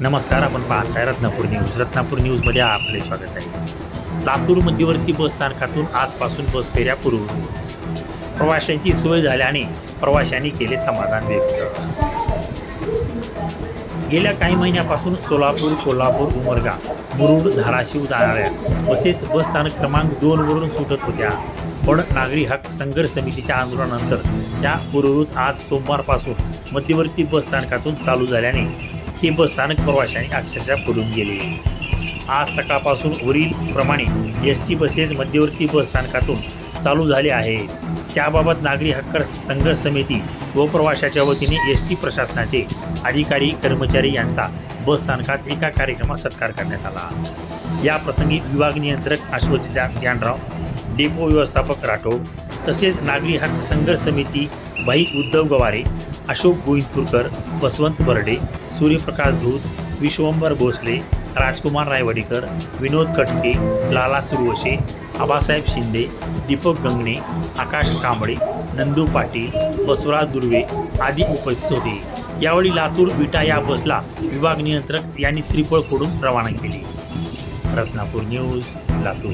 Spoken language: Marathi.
नमस्कार, आपण पाहताय रत्नापूर न्यूज. रत्नापूर न्यूजमध्ये आपले स्वागत आहे. लातूर मध्यवर्ती बस स्थानकातून आजपासून बस फेऱ्या पुरवू. प्रवाशांची सोय झाल्याने प्रवाशांनी केले समाधान व्यक्त. गेल्या काही महिन्यापासून सोलापूर, कोल्हापूर, उमरगा, मुरुड, धाराशिव जाणाऱ्या बसेस बस स्थानक क्रमांक 2 वरून सुटत होत्या. पण नागरी हक्क संघर्ष समितीच्या आंदोलनानंतर त्या पूर्ववत आज सोमवारपासून मध्यवर्ती बस स्थानकातून चालू झाल्याने हे बस स्थानक प्रवाशांनी अक्षरशः भरून गेले. आज सकाळपासून वरील प्रमाणे एस.टी. बसेस मध्यवर्ती बस स्थानकातून चालू झाले आहेत. त्याबाबत नागरी हक्क संघर्ष समिती व प्रवाशाच्या वतीने एस.टी. प्रशासनाचे अधिकारी कर्मचारी यांचा बस स्थानकात एका कार्यक्रमात सत्कार करण्यात आला. या प्रसंगी विभाग नियंत्रक अश्वथी जानराव, डेपो व्यवस्थापक राठोड तसेच नागरी हक्क संघर्ष समिती भाई उद्धव गवारे, अशोक गोविंदपूरकर, वसवंत बर्डे, सूर्यप्रकाश धूत, विश्वंभर भोसले, राजकुमार रायवाडीकर, विनोद कटके, लाला सुरवशे, आबासाहेब शिंदे, दीपक गंगणे, आकाश कांबळे, नंदू पाटील, बसवराज दुर्वे आदी उपस्थित होते. यावेळी लातूर विटा या बसला विभाग नियंत्रक यांनी श्रीफळ फोडून रवाना केली. रत्नापूर न्यूज, लातूर.